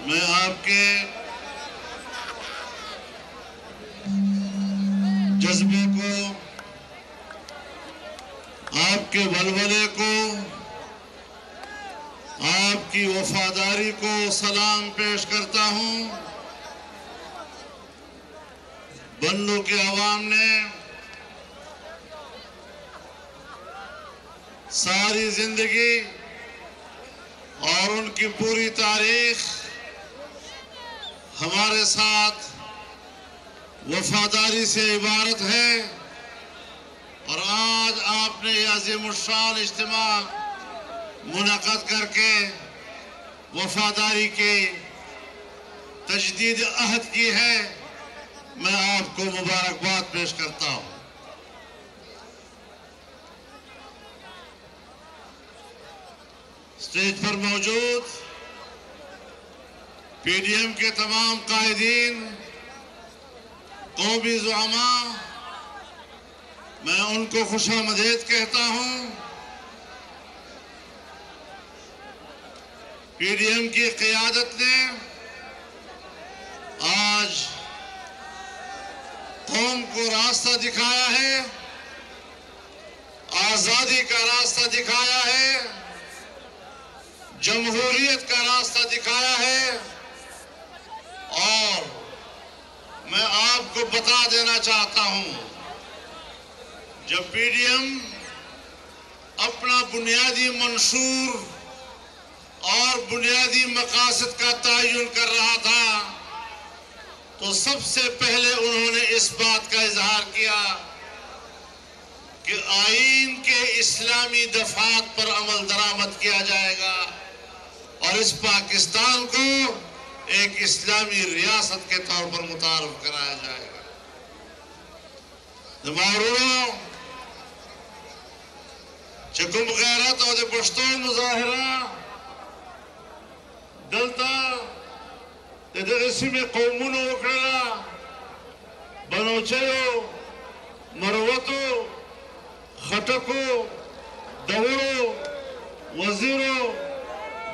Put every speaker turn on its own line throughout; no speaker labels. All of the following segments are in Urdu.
میں آپ کے جذبے کو، آپ کے ولولے کو، آپ کی وفاداری کو سلام پیش کرتا ہوں۔ بنوں کے عوام نے ساری زندگی اور ان کی پوری تاریخ ہمارے ساتھ وفاداری سے عبارت ہے، اور آج آپ نے یہ عظیم الشان اجتماع منعقد کر کے وفاداری کی تجدید عہد کی ہے۔ میں آپ کو مبارکباد پیش کرتا ہوں۔ اسٹیج پر موجود پی ڈی ایم کے تمام قائدین، قومی زعماء، میں ان کو خوش آمدید کہتا ہوں۔ پی ڈی ایم کی قیادت نے آج قوم کو راستہ دکھایا ہے، آزادی کا راستہ دکھایا ہے، جمہوریت کا راستہ دکھایا ہے، اور میں آپ کو بتا دینا چاہتا ہوں، جب پی ڈی ایم اپنا بنیادی منشور اور بنیادی مقاصد کا تعین کر رہا تھا تو سب سے پہلے انہوں نے اس بات کا اظہار کیا کہ آئین کے اسلامی دفعات پر عمل درآمد کیا جائے گا اور اس پاکستان کو ایک اسلامی ریاست کے طور پر متعارف کرایا جائے گا۔ دماغوں چکم غیرت اور پشتون مظاہرہ دلتا دغسی قومونو وکړه، بلوچیو، مروتو، خټکو، دورو، وزیرو،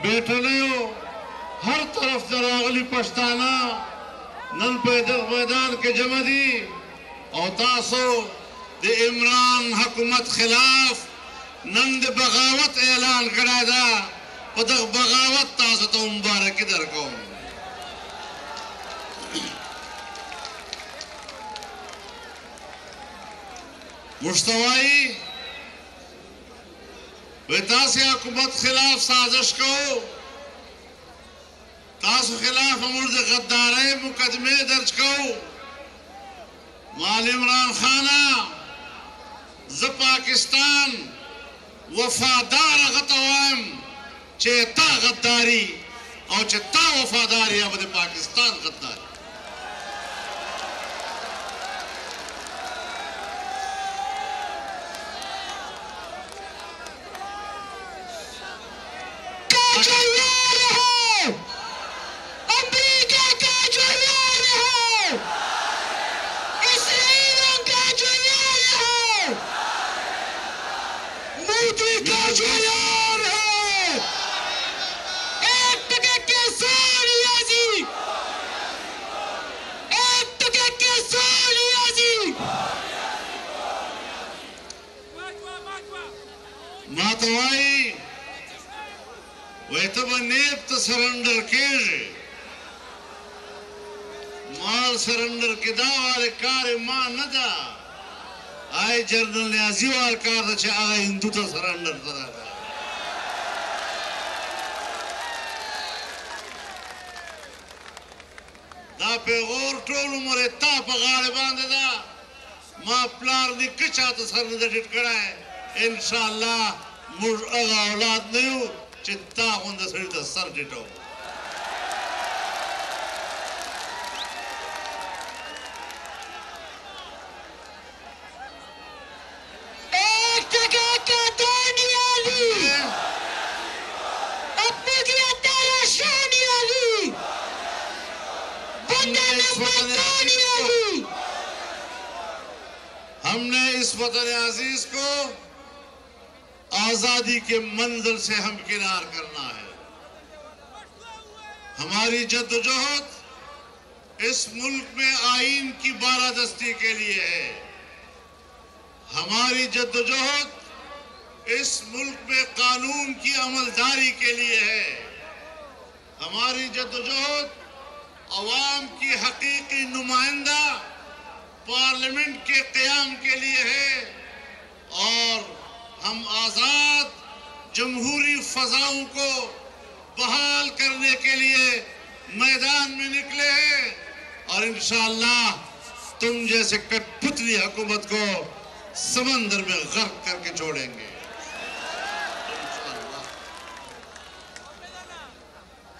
بیٹنیو، ہر طرف دراغلی پښتانه نن په دغه میدان کې جمع دي او تاسو د عمران حکومت خلاف نن د بغاوت اعلان کړی ده، په دغه بغاوت تاسو ته مبارکي درکوم۔ مشتوائی تاسو حکومت خلاف سازش کو، تاسو خلاف امور غداری مقدمے درج کو، مال عمران خانہ ز پاکستان وفادار غتوائم چه تا غداری او چه تا وفاداری اب د پاکستان غداری۔ ماتوائی ویتب نیب تا سرنڈر کیجے، مال سرنڈر کدا والے کار ماں ندا، آئے جنرل نیازی وال کار دا چھے آگا ہندو تا سرنڈر تا دا۔ دا پیغور ٹولو مرے تا پا غالبان دا ما پلار نی کچا تا سرنڈر ڈٹ کڑا ہے، انشاءاللہ مجھ اگا اولاد نہیں ہو چتا خوندہ سڑی تا سر ڈٹو۔
ایک جگہ کا دنیا لی اپنی دیا تیرا شانیا لی بندہ نفاتانیا لی۔
ہم نے اس وطن عزیز کو آزادی کے منزل سے ہمکنار کرنا ہے۔ ہماری جدوجہد اس ملک میں آئین کی بالادستی کے لیے ہے. ہماری جدوجہد اس ملک میں قانون کی عملداری کے لیے ہے. ہماری جدوجہد عوام کی حقیقی نمائندہ پارلیمنٹ کے قیام کے لیے ہے اور ہم آزاد جمہوری فضاؤں کو بحال کرنے کے لیے میدان میں نکلے ہیں اور انشاءاللہ تم جیسے کٹ پتلی حکومت کو سمندر میں غرق کر کے چھوڑیں گے.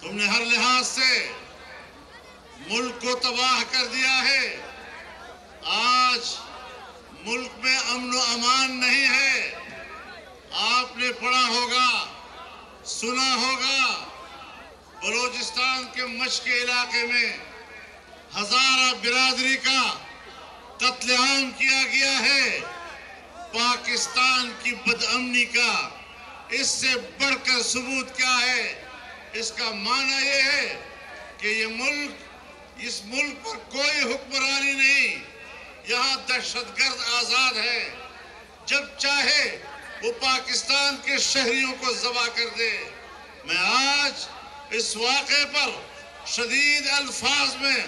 تم نے ہر لحاظ سے ملک کو تباہ کر دیا ہے. آج ملک میں امن و امان نہیں ہے. آپ نے پڑھا ہوگا، سنا ہوگا، بلوچستان کے مشق علاقے میں ہزارہ برادری کا قتل عام کیا گیا ہے. پاکستان کی بدامنی کا اس سے بڑھ کر ثبوت کیا ہے؟ اس کا معنی یہ ہے کہ اس ملک پر کوئی حکمرانی نہیں. یہاں دہشت گرد آزاد ہے. جب چاہے وہ پاکستان کے شہریوں کو ذبح کر دے. میں آج اس واقعے پر شدید الفاظ میں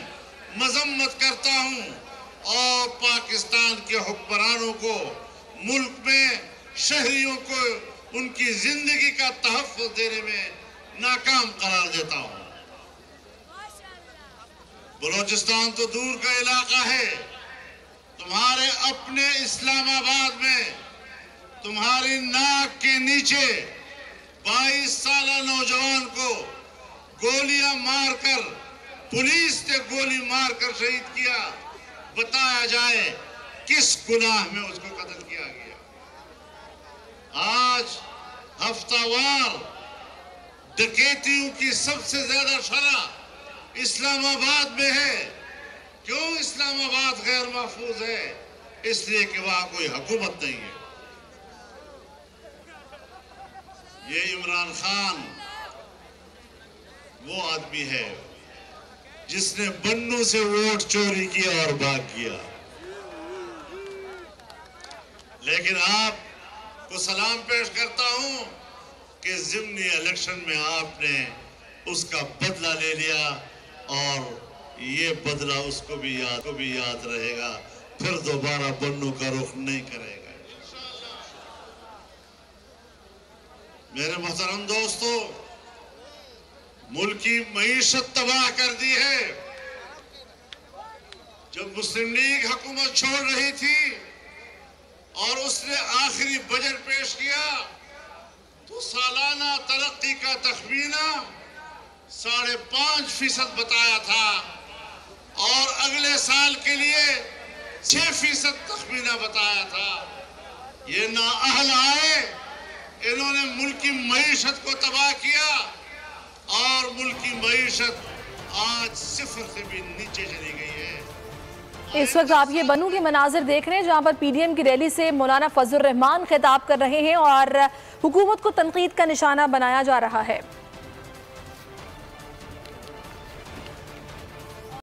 مذمت کرتا ہوں اور پاکستان کے حکمرانوں کو ملک میں شہریوں کو ان کی زندگی کا تحفظ دینے میں ناکام قرار دیتا ہوں. بلوچستان تو دور کا علاقہ ہے. تمہارے اپنے اسلام آباد میں تمہاری ناک کے نیچے 22 سالہ نوجوان کو گولیاں مار کر پولیس نے گولی مار کر شہید کیا. بتایا جائے کس گناہ میں اس کو قتل کیا گیا. آج ہفتہ وار ڈکیتیوں کی سب سے زیادہ شرح اسلام آباد میں ہے. کیوں اسلام آباد غیر محفوظ ہے؟ اس لیے کہ وہاں کوئی حکومت نہیں ہے. یہ عمران خان وہ آدمی ہے جس نے بنوں سے ووٹ چوری کیا اور بھاگ کیا. لیکن آپ کو سلام پیش کرتا ہوں کہ ضمنی الیکشن میں آپ نے اس کا بدلہ لے لیا اور یہ بدلہ اس کو بھی یاد رہے گا. پھر دوبارہ بنوں کا رخ نہیں کرے گا. میرے محترم دوستو، ملک کی معیشت تباہ کر دی ہے. جب مسلم لیگ حکومت چھوڑ رہی تھی اور اس نے آخری بجٹ پیش کیا تو سالانہ ترقی کا تخمینہ 5.5% بتایا تھا اور اگلے سال کے لیے 6% تخمینہ بتایا تھا. یہ نااہل آئے، انہوں نے ملک کی معیشت کو تباہ کیا اور ملک کی معیشت آج 0 سے بھی نیچے چلی گئی ہے.
اس وقت آپ یہ بنوں کے مناظر دیکھ رہے ہیں جہاں پر پی ڈی ایم کی ریلی سے مولانا فضل الرحمان خطاب کر رہے ہیں اور حکومت کو تنقید کا نشانہ بنایا جا رہا ہے.